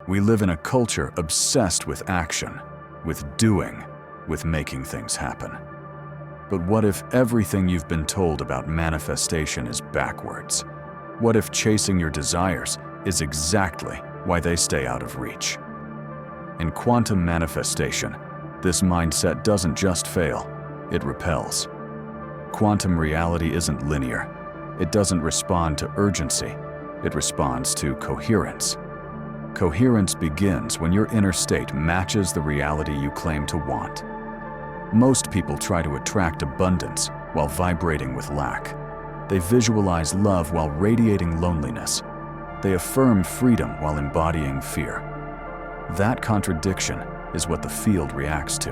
We live in a culture obsessed with action, with doing, with making things happen. But what if everything you've been told about manifestation is backwards? What if chasing your desires is exactly why they stay out of reach? In quantum manifestation, this mindset doesn't just fail, it repels. Quantum reality isn't linear. It doesn't respond to urgency, it responds to coherence. Coherence begins when your inner state matches the reality you claim to want. Most people try to attract abundance while vibrating with lack. They visualize love while radiating loneliness. They affirm freedom while embodying fear. That contradiction is what the field reacts to.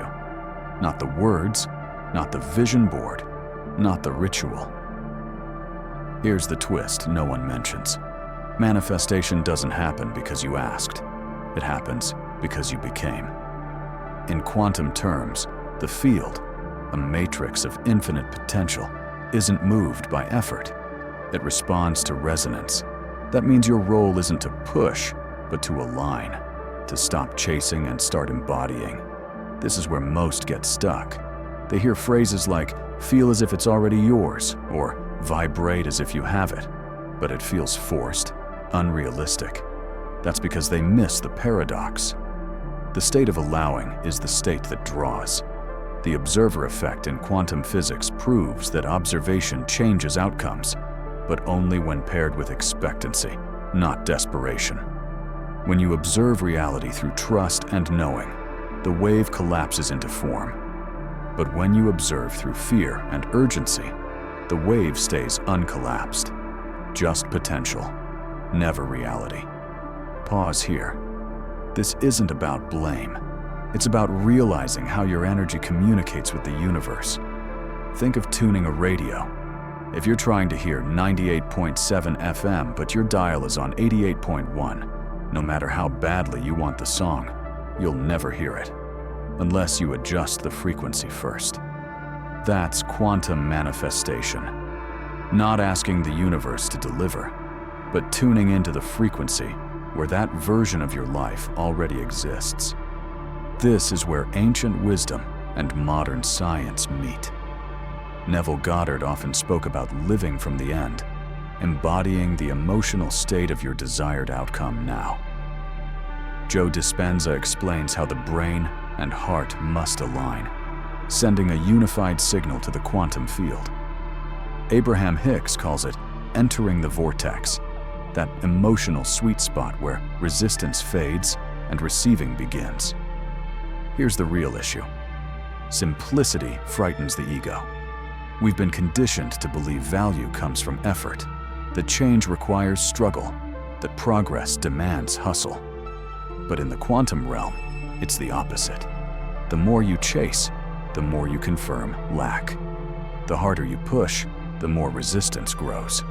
Not the words, not the vision board, not the ritual. Here's the twist no one mentions. Manifestation doesn't happen because you asked. It happens because you became. In quantum terms, the field, a matrix of infinite potential, isn't moved by effort. It responds to resonance. That means your role isn't to push, but to align, to stop chasing and start embodying. This is where most get stuck. They hear phrases like, feel as if it's already yours, or vibrate as if you have it, but it feels forced, unrealistic. That's because they miss the paradox. The state of allowing is the state that draws. The observer effect in quantum physics proves that observation changes outcomes, but only when paired with expectancy, not desperation. When you observe reality through trust and knowing, the wave collapses into form. But when you observe through fear and urgency, the wave stays uncollapsed. Just potential, never reality. Pause here. This isn't about blame. It's about realizing how your energy communicates with the universe. Think of tuning a radio. If you're trying to hear 98.7 FM but your dial is on 88.1, no matter how badly you want the song, you'll never hear it, unless you adjust the frequency first. That's quantum manifestation. Not asking the universe to deliver, but tuning into the frequency where that version of your life already exists. This is where ancient wisdom and modern science meet. Neville Goddard often spoke about living from the end, embodying the emotional state of your desired outcome now. Joe Dispenza explains how the brain and heart must align, sending a unified signal to the quantum field. Abraham Hicks calls it entering the vortex, that emotional sweet spot where resistance fades and receiving begins. Here's the real issue. Simplicity frightens the ego. We've been conditioned to believe value comes from effort, that change requires struggle, that progress demands hustle. But in the quantum realm, it's the opposite. The more you chase, the more you confirm lack. The harder you push, the more resistance grows.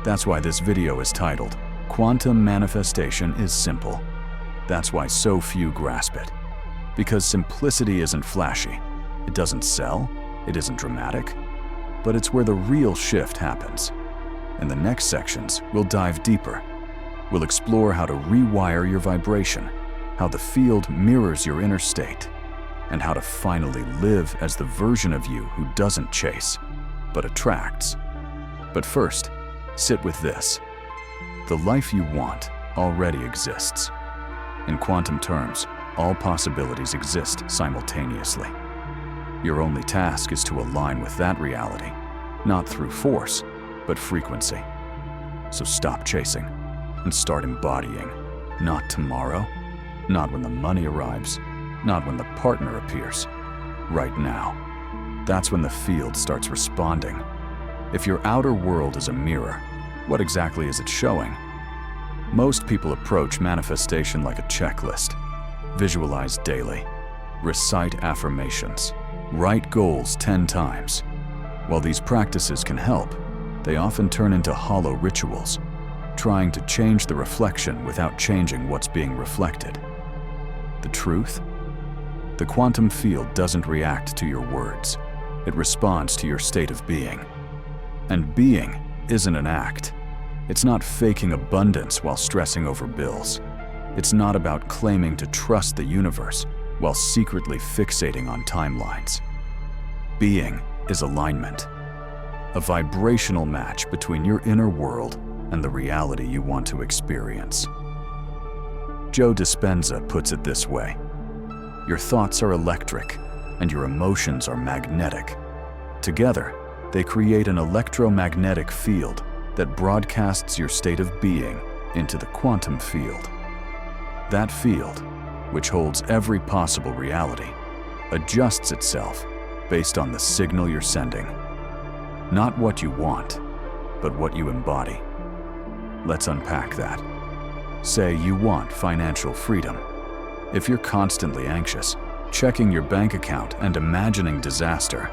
That's why this video is titled, Quantum Manifestation is Simple. That's why so few grasp it. Because simplicity isn't flashy. It doesn't sell, it isn't dramatic, but it's where the real shift happens. In the next sections, we'll dive deeper. We'll explore how to rewire your vibration, how the field mirrors your inner state, and how to finally live as the version of you who doesn't chase, but attracts. But first, sit with this. The life you want already exists. In quantum terms, all possibilities exist simultaneously. Your only task is to align with that reality, not through force, but frequency. So stop chasing and start embodying. Not tomorrow, not when the money arrives, not when the partner appears. Right now. That's when the field starts responding. If your outer world is a mirror, what exactly is it showing? Most people approach manifestation like a checklist. Visualize daily. Recite affirmations. Write goals 10 times. While these practices can help, they often turn into hollow rituals, trying to change the reflection without changing what's being reflected. The truth? The quantum field doesn't react to your words. It responds to your state of being. And being isn't an act. It's not faking abundance while stressing over bills. It's not about claiming to trust the universe while secretly fixating on timelines. Being is alignment, a vibrational match between your inner world and the reality you want to experience. Joe Dispenza puts it this way: your thoughts are electric and your emotions are magnetic. Together, they create an electromagnetic field that broadcasts your state of being into the quantum field. That field, which holds every possible reality, adjusts itself based on the signal you're sending. Not what you want, but what you embody. Let's unpack that. Say you want financial freedom. If you're constantly anxious, checking your bank account and imagining disaster,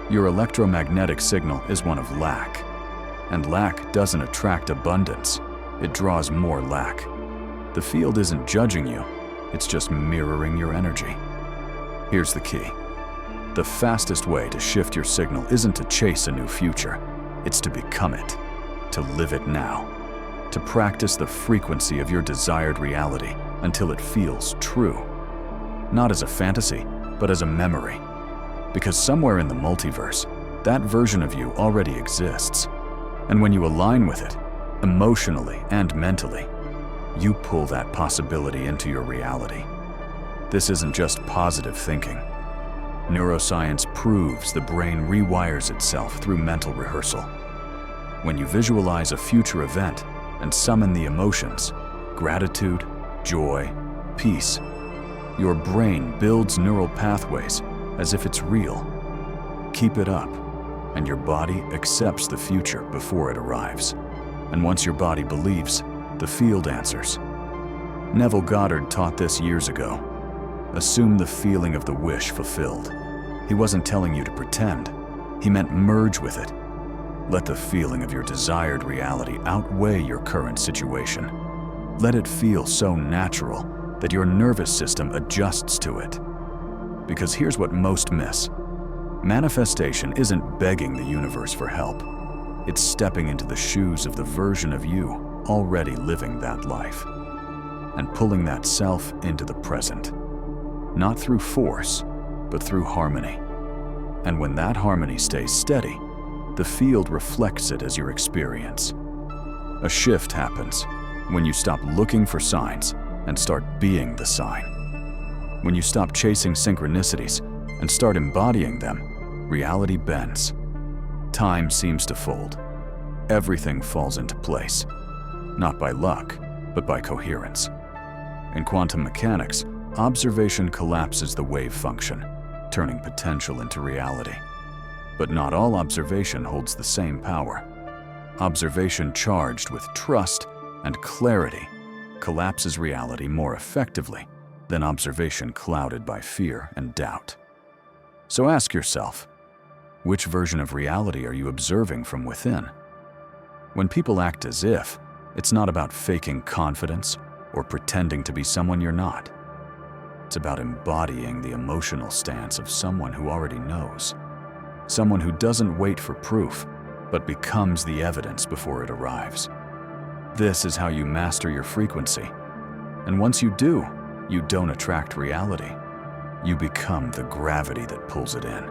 your electromagnetic signal is one of lack. And lack doesn't attract abundance, it draws more lack. The field isn't judging you, it's just mirroring your energy. Here's the key. The fastest way to shift your signal isn't to chase a new future, it's to become it, to live it now, to practice the frequency of your desired reality until it feels true. Not as a fantasy, but as a memory. Because somewhere in the multiverse, that version of you already exists. And when you align with it, emotionally and mentally, you pull that possibility into your reality. This isn't just positive thinking. Neuroscience proves the brain rewires itself through mental rehearsal. When you visualize a future event and summon the emotions, gratitude, joy, peace, your brain builds neural pathways as if it's real. Keep it up, and your body accepts the future before it arrives. And once your body believes, the field answers. Neville Goddard taught this years ago. Assume the feeling of the wish fulfilled. He wasn't telling you to pretend. He meant merge with it. Let the feeling of your desired reality outweigh your current situation. Let it feel so natural that your nervous system adjusts to it. Because here's what most miss. Manifestation isn't begging the universe for help. It's stepping into the shoes of the version of you already living that life and pulling that self into the present. Not through force, but through harmony. And when that harmony stays steady, the field reflects it as your experience. A shift happens when you stop looking for signs and start being the sign. When you stop chasing synchronicities and start embodying them, reality bends. Time seems to fold. Everything falls into place, not by luck, but by coherence. In quantum mechanics, observation collapses the wave function, turning potential into reality. But not all observation holds the same power. Observation charged with trust and clarity collapses reality more effectively than observation clouded by fear and doubt. So ask yourself, which version of reality are you observing from within? When people act as if, it's not about faking confidence or pretending to be someone you're not. It's about embodying the emotional stance of someone who already knows. Someone who doesn't wait for proof, but becomes the evidence before it arrives. This is how you master your frequency. And once you do, you don't attract reality. You become the gravity that pulls it in.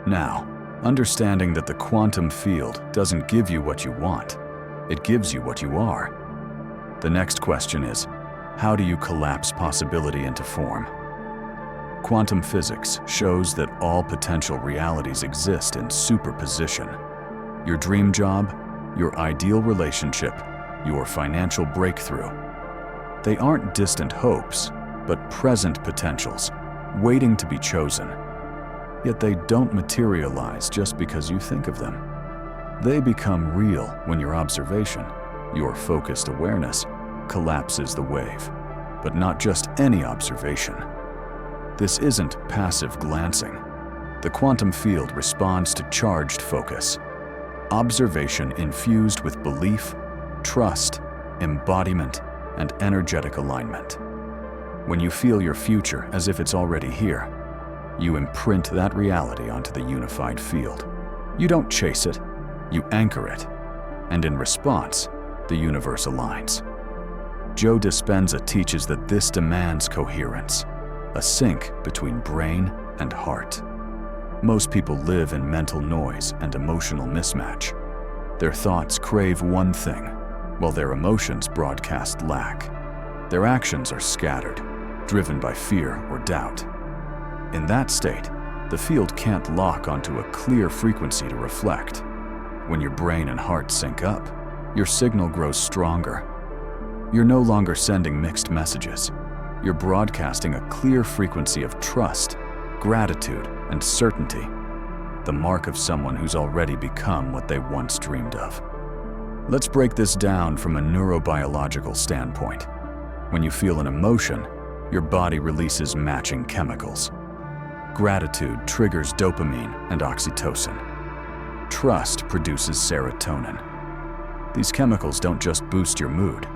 Now, understanding that the quantum field doesn't give you what you want, it gives you what you are. The next question is, how do you collapse possibility into form? Quantum physics shows that all potential realities exist in superposition. Your dream job, your ideal relationship, your financial breakthrough. They aren't distant hopes, but present potentials, waiting to be chosen. Yet they don't materialize just because you think of them. They become real when your observation, your focused awareness, collapses the wave. But not just any observation. This isn't passive glancing. The quantum field responds to charged focus. Observation infused with belief, trust, embodiment, and energetic alignment. When you feel your future as if it's already here, you imprint that reality onto the unified field. You don't chase it, you anchor it. And in response, the universe aligns. Joe Dispenza teaches that this demands coherence, a sync between brain and heart. Most people live in mental noise and emotional mismatch. Their thoughts crave one thing, while their emotions broadcast lack. Their actions are scattered, driven by fear or doubt. In that state, the field can't lock onto a clear frequency to reflect. When your brain and heart sync up, your signal grows stronger. You're no longer sending mixed messages. You're broadcasting a clear frequency of trust, gratitude, and certainty, the mark of someone who's already become what they once dreamed of. Let's break this down from a neurobiological standpoint. When you feel an emotion, your body releases matching chemicals. Gratitude triggers dopamine and oxytocin. Trust produces serotonin. These chemicals don't just boost your mood,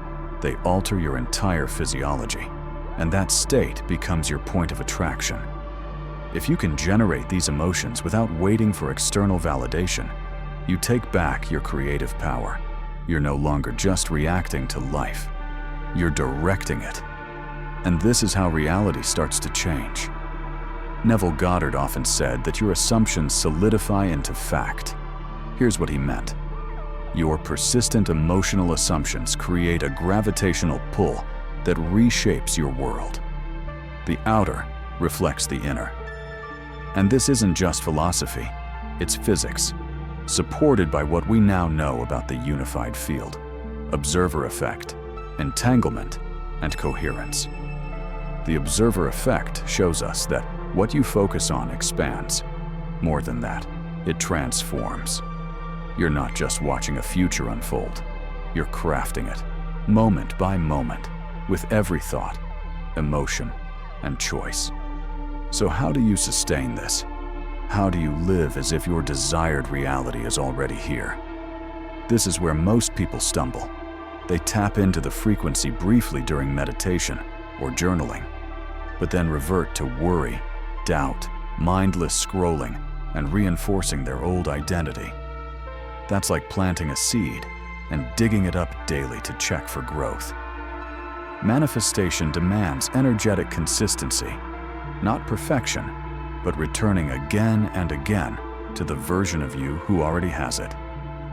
they alter your entire physiology, and that state becomes your point of attraction. If you can generate these emotions without waiting for external validation, you take back your creative power. You're no longer just reacting to life, you're directing it. And this is how reality starts to change. Neville Goddard often said that your assumptions solidify into fact. Here's what he meant. Your persistent emotional assumptions create a gravitational pull that reshapes your world. The outer reflects the inner. And this isn't just philosophy, it's physics, supported by what we now know about the unified field, observer effect, entanglement, and coherence. The observer effect shows us that what you focus on expands. More than that, it transforms. You're not just watching a future unfold, you're crafting it, moment by moment, with every thought, emotion, and choice. So how do you sustain this? How do you live as if your desired reality is already here? This is where most people stumble. They tap into the frequency briefly during meditation or journaling, but then revert to worry, doubt, mindless scrolling, and reinforcing their old identity. That's like planting a seed and digging it up daily to check for growth. Manifestation demands energetic consistency, not perfection, but returning again and again to the version of you who already has it,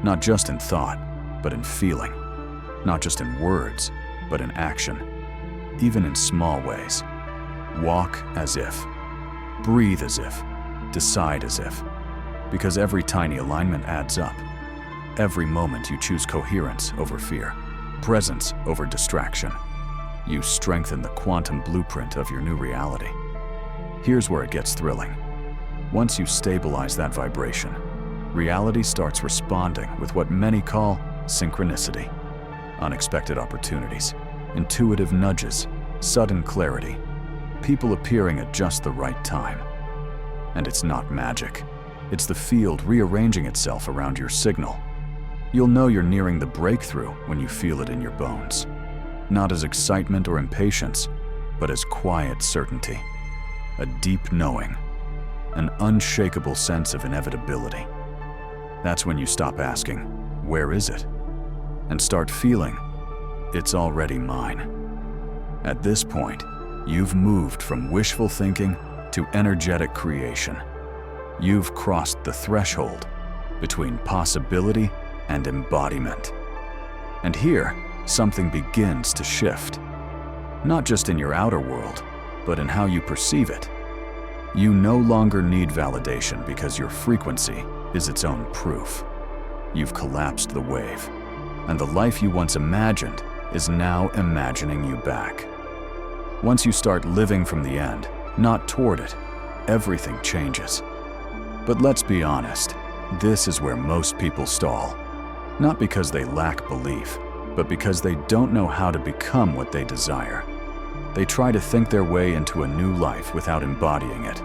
not just in thought, but in feeling, not just in words, but in action, even in small ways. Walk as if, breathe as if, decide as if, because every tiny alignment adds up. Every moment you choose coherence over fear, presence over distraction, you strengthen the quantum blueprint of your new reality. Here's where it gets thrilling. Once you stabilize that vibration, reality starts responding with what many call synchronicity. Unexpected opportunities, intuitive nudges, sudden clarity, people appearing at just the right time. And it's not magic. It's the field rearranging itself around your signal. You'll know you're nearing the breakthrough when you feel it in your bones. Not as excitement or impatience, but as quiet certainty. A deep knowing, an unshakable sense of inevitability. That's when you stop asking, where is it? And start feeling, it's already mine. At this point, you've moved from wishful thinking to energetic creation. You've crossed the threshold between possibility and embodiment. And here, something begins to shift. Not just in your outer world, but in how you perceive it. You no longer need validation because your frequency is its own proof. You've collapsed the wave, and the life you once imagined is now imagining you back. Once you start living from the end, not toward it, everything changes. But let's be honest, this is where most people stall. Not because they lack belief, but because they don't know how to become what they desire. They try to think their way into a new life without embodying it.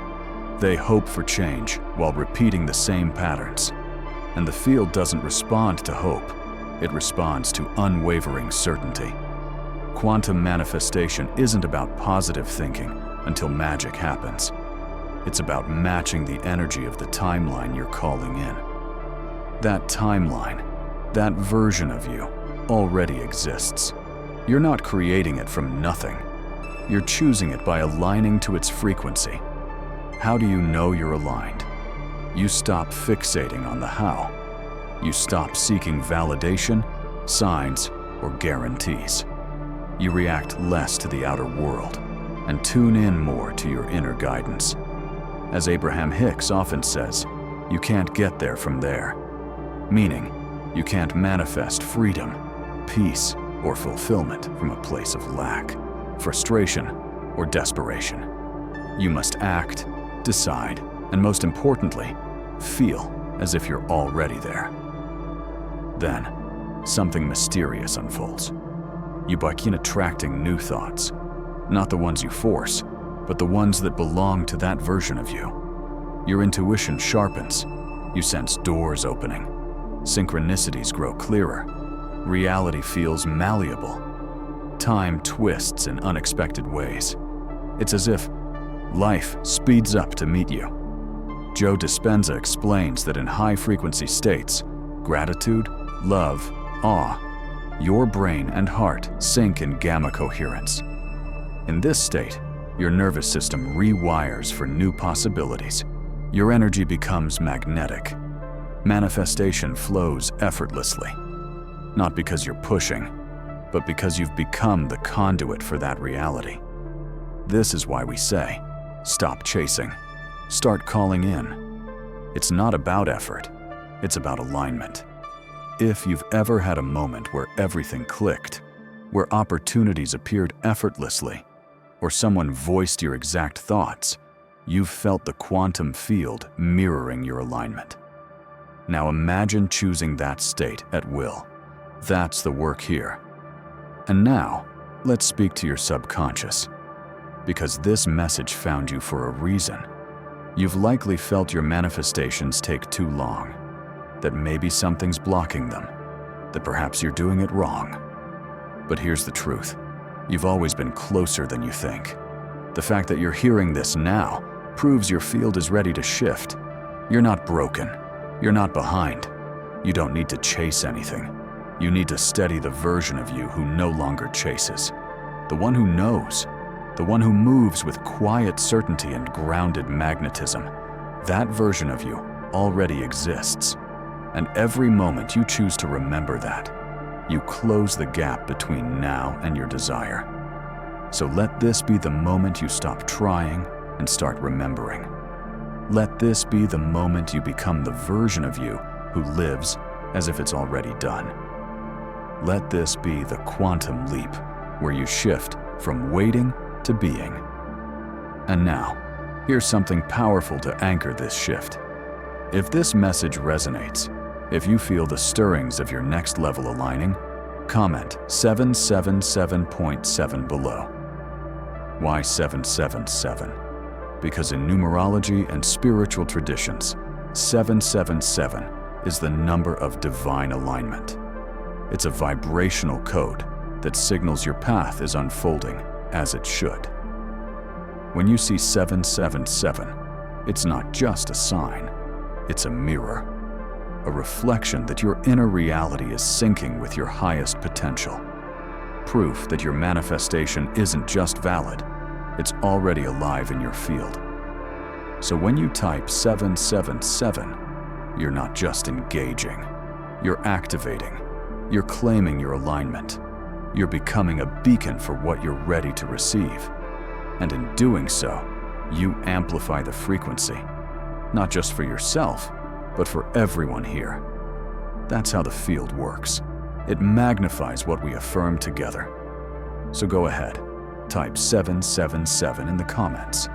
They hope for change while repeating the same patterns. And the field doesn't respond to hope, it responds to unwavering certainty. Quantum manifestation isn't about positive thinking until magic happens. It's about matching the energy of the timeline you're calling in. That timeline, that version of you, already exists. You're not creating it from nothing. You're choosing it by aligning to its frequency. How do you know you're aligned? You stop fixating on the how. You stop seeking validation, signs, or guarantees. You react less to the outer world and tune in more to your inner guidance. As Abraham Hicks often says, you can't get there from there. Meaning, you can't manifest freedom, peace, or fulfillment from a place of lack, frustration, or desperation. You must act, decide, and most importantly, feel as if you're already there. Then, something mysterious unfolds. You begin attracting new thoughts, not the ones you force, but the ones that belong to that version of you. Your intuition sharpens. You sense doors opening. Synchronicities grow clearer. Reality feels malleable. Time twists in unexpected ways. It's as if life speeds up to meet you. Joe Dispenza explains that in high-frequency states, gratitude, love, awe, your brain and heart sync in gamma coherence. In this state, your nervous system rewires for new possibilities. Your energy becomes magnetic. Manifestation flows effortlessly. Not because you're pushing, but because you've become the conduit for that reality. This is why we say, stop chasing, start calling in. It's not about effort, it's about alignment. If you've ever had a moment where everything clicked, where opportunities appeared effortlessly, or someone voiced your exact thoughts, you've felt the quantum field mirroring your alignment. Now imagine choosing that state at will. That's the work here. And now, let's speak to your subconscious. Because this message found you for a reason. You've likely felt your manifestations take too long, that maybe something's blocking them, that perhaps you're doing it wrong. But here's the truth. You've always been closer than you think. The fact that you're hearing this now proves your field is ready to shift. You're not broken. You're not behind. You don't need to chase anything. You need to steady the version of you who no longer chases. The one who knows. The one who moves with quiet certainty and grounded magnetism. That version of you already exists. And every moment you choose to remember that, you close the gap between now and your desire. So let this be the moment you stop trying and start remembering. Let this be the moment you become the version of you who lives as if it's already done. Let this be the quantum leap where you shift from waiting to being. And now, here's something powerful to anchor this shift. If this message resonates, if you feel the stirrings of your next level aligning, comment 777.7 below. Why 777? Because in numerology and spiritual traditions, 777 is the number of divine alignment. It's a vibrational code that signals your path is unfolding as it should. When you see 777, it's not just a sign, it's a mirror. A reflection that your inner reality is syncing with your highest potential. Proof that your manifestation isn't just valid, it's already alive in your field. So when you type 777, you're not just engaging, you're activating, you're claiming your alignment, you're becoming a beacon for what you're ready to receive. And in doing so, you amplify the frequency, not just for yourself, but for everyone here. That's how the field works. It magnifies what we affirm together. So go ahead, type 777 in the comments.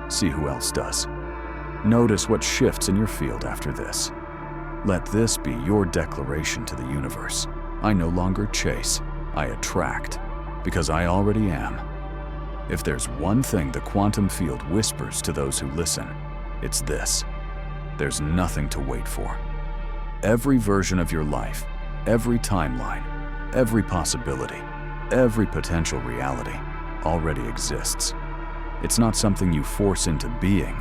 See who else does. Notice what shifts in your field after this. Let this be your declaration to the universe. I no longer chase, I attract, because I already am. If there's one thing the quantum field whispers to those who listen, it's this. There's nothing to wait for. Every version of your life, every timeline, every possibility, every potential reality already exists. It's not something you force into being,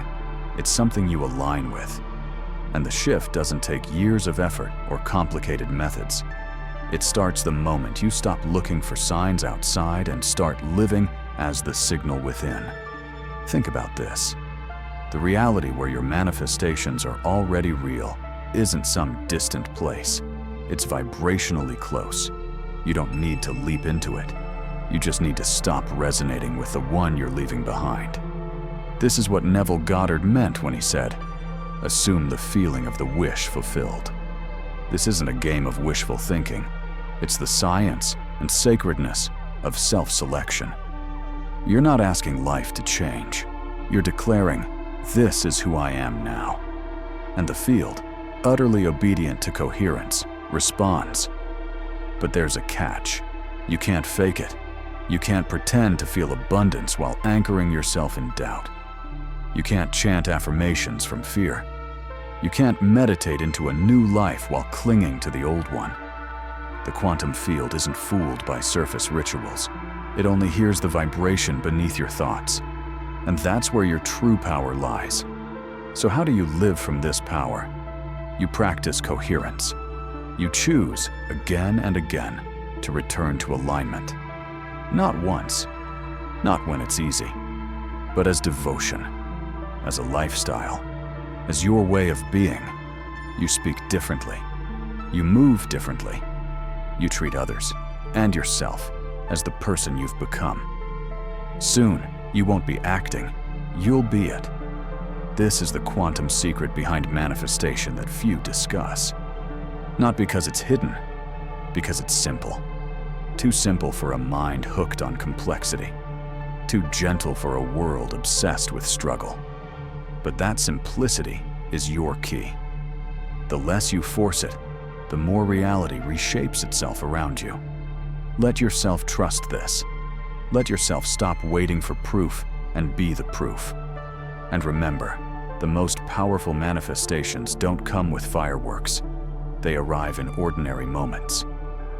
it's something you align with. And the shift doesn't take years of effort or complicated methods. It starts the moment you stop looking for signs outside and start living as the signal within. Think about this. The reality where your manifestations are already real isn't some distant place. It's vibrationally close. You don't need to leap into it. You just need to stop resonating with the one you're leaving behind. This is what Neville Goddard meant when he said, "Assume the feeling of the wish fulfilled." This isn't a game of wishful thinking. It's the science and sacredness of self-selection. You're not asking life to change. You're declaring, "This is who I am now." And the field, utterly obedient to coherence, responds. But there's a catch. You can't fake it. You can't pretend to feel abundance while anchoring yourself in doubt. You can't chant affirmations from fear. You can't meditate into a new life while clinging to the old one. The quantum field isn't fooled by surface rituals. It only hears the vibration beneath your thoughts. And that's where your true power lies. So how do you live from this power? You practice coherence. You choose, again and again, to return to alignment. Not once, not when it's easy, but as devotion, as a lifestyle, as your way of being. You speak differently. You move differently. You treat others and yourself as the person you've become. Soon, you won't be acting, you'll be it. This is the quantum secret behind manifestation that few discuss. Not because it's hidden, because it's simple. Too simple for a mind hooked on complexity. Too gentle for a world obsessed with struggle. But that simplicity is your key. The less you force it, the more reality reshapes itself around you. Let yourself trust this. Let yourself stop waiting for proof and be the proof. And remember, the most powerful manifestations don't come with fireworks. They arrive in ordinary moments,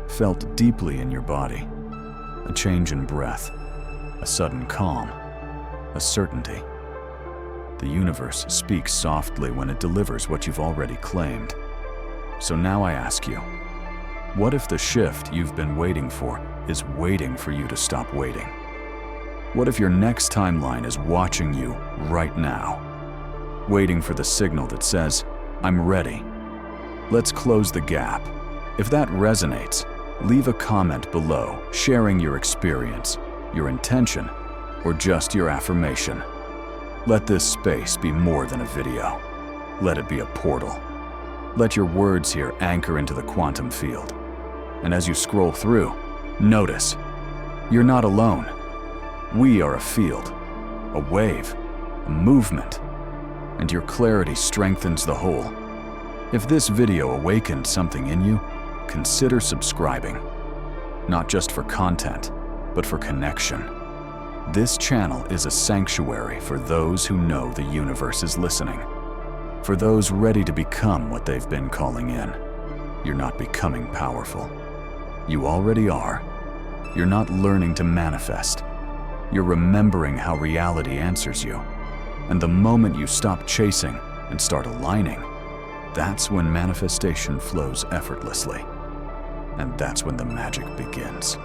felt deeply in your body. A change in breath, a sudden calm, a certainty. The universe speaks softly when it delivers what you've already claimed. So now I ask you, what if the shift you've been waiting for is waiting for you to stop waiting? What if your next timeline is watching you right now, waiting for the signal that says, "I'm ready"? Let's close the gap. If that resonates, leave a comment below sharing your experience, your intention, or just your affirmation. Let this space be more than a video. Let it be a portal. Let your words here anchor into the quantum field. And as you scroll through, notice, you're not alone. We are a field, a wave, a movement, and your clarity strengthens the whole. If this video awakened something in you, consider subscribing. Not just for content, but for connection. This channel is a sanctuary for those who know the universe is listening. For those ready to become what they've been calling in. You're not becoming powerful. You already are. You're not learning to manifest. You're remembering how reality answers you. And the moment you stop chasing and start aligning, that's when manifestation flows effortlessly. And that's when the magic begins.